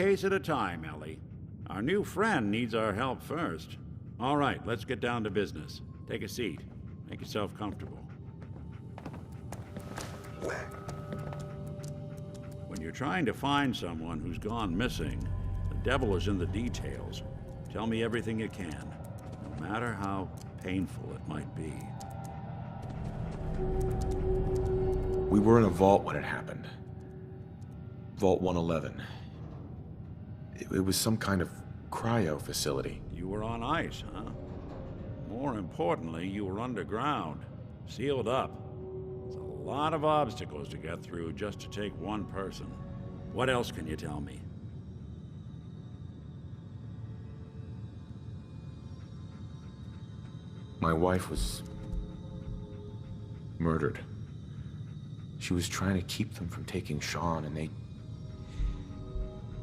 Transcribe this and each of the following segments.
case at a time, Ellie. Our new friend needs our help first. All right, let's get down to business. Take a seat. Make yourself comfortable. When you're trying to find someone who's gone missing, the devil is in the details. Tell me everything you can, no matter how painful it might be. We were in a vault when it happened. Vault 111. It was some kind of cryo facility. You were on ice, huh? More importantly, you were underground, sealed up. There's a lot of obstacles to get through just to take one person. What else can you tell me? My wife was murdered. She was trying to keep them from taking Sean, and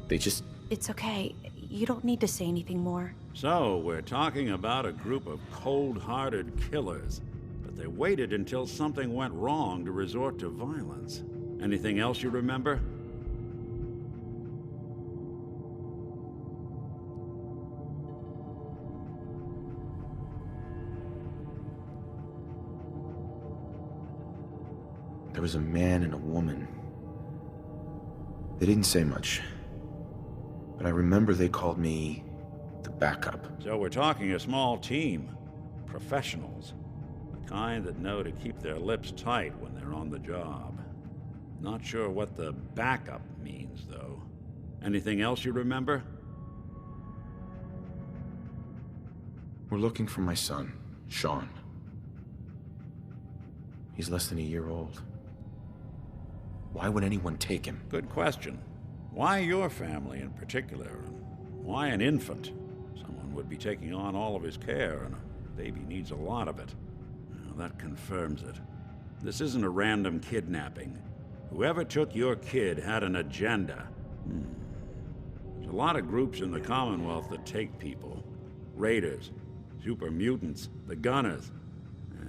they just... It's okay. You don't need to say anything more. So, we're talking about a group of cold-hearted killers, but they waited until something went wrong to resort to violence. Anything else you remember? There was a man and a woman. They didn't say much, but I remember they called me the backup. So we're talking a small team. Professionals. The kind that know to keep their lips tight when they're on the job. Not sure what the backup means, though. Anything else you remember? We're looking for my son, Sean. He's less than a year old. Why would anyone take him? Good question. Why your family in particular? And why an infant? Someone would be taking on all of his care, and a baby needs a lot of it. Well, that confirms it. This isn't a random kidnapping. Whoever took your kid had an agenda. There's a lot of groups in the Commonwealth that take people. Raiders, super mutants, the Gunners,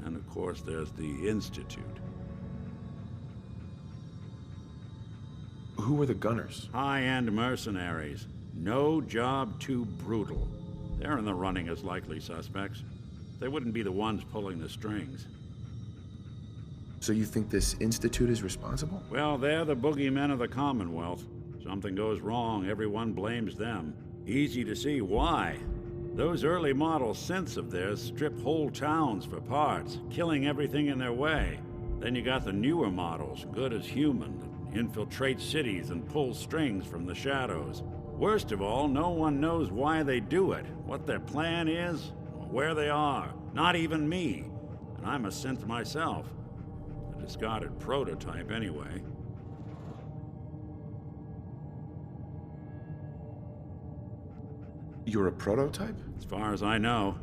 and of course there's the Institute. Who were the Gunners? High-end mercenaries. No job too brutal. They're in the running as likely suspects. They wouldn't be the ones pulling the strings. So you think this Institute is responsible? Well, they're the boogeymen of the Commonwealth. Something goes wrong, everyone blames them. Easy to see why. Those early model synths of theirs strip whole towns for parts, killing everything in their way. Then you got the newer models, good as human, that infiltrate cities and pull strings from the shadows. Worst of all, no one knows why they do it, what their plan is, or where they are. Not even me. And I'm a synth myself. A discarded prototype anyway. You're a prototype? As far as I know.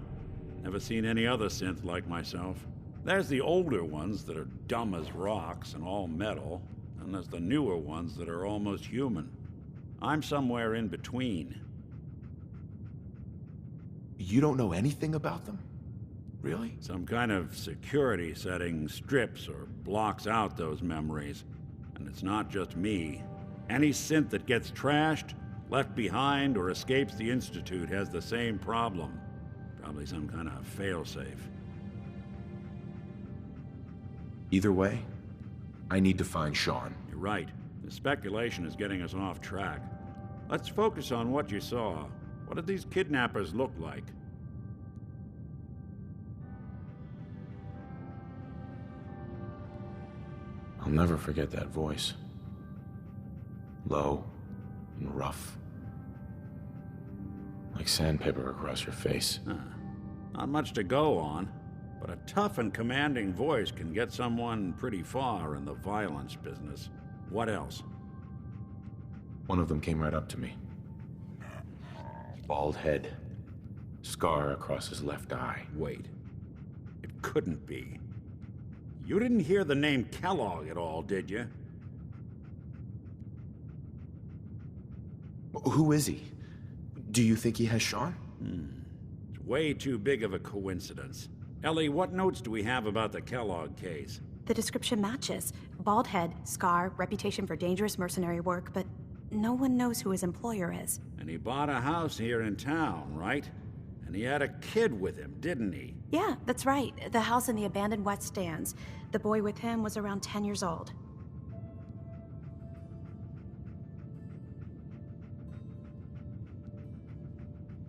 Never seen any other synth like myself. There's the older ones that are dumb as rocks and all metal, and there's the newer ones that are almost human. I'm somewhere in between. You don't know anything about them? Really? Some kind of security setting strips or blocks out those memories. And it's not just me. Any synth that gets trashed, left behind, or escapes the Institute has the same problem. Probably some kind of failsafe. Either way, I need to find Sean. You're right. The speculation is getting us off track. Let's focus on what you saw. What did these kidnappers look like? I'll never forget that voice. Low and rough. Like sandpaper across your face. Not much to go on, but a tough and commanding voice can get someone pretty far in the violence business. What else? One of them came right up to me. Bald head. Scar across his left eye. Wait. It couldn't be. You didn't hear the name Kellogg at all, did you? Who is he? Do you think he has Sean? It's way too big of a coincidence. Ellie, what notes do we have about the Kellogg case? The description matches. Bald head, scar, reputation for dangerous mercenary work, but no one knows who his employer is. And he bought a house here in town, right? And he had a kid with him, didn't he? Yeah, that's right. The house in the abandoned West Stands. The boy with him was around 10 years old.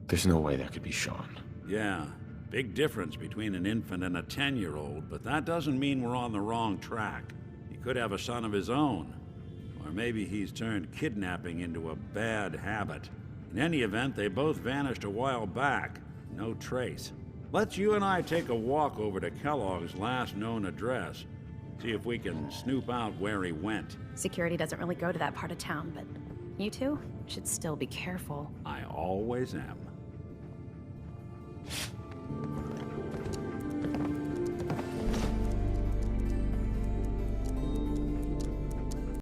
There's no way that could be Sean. Yeah, big difference between an infant and a 10-year-old, but that doesn't mean we're on the wrong track. He could have a son of his own. Or maybe he's turned kidnapping into a bad habit. In any event, they both vanished a while back. No trace. Let's you and I take a walk over to Kellogg's last known address. See if we can snoop out where he went. Security doesn't really go to that part of town, but you two should still be careful. I always am.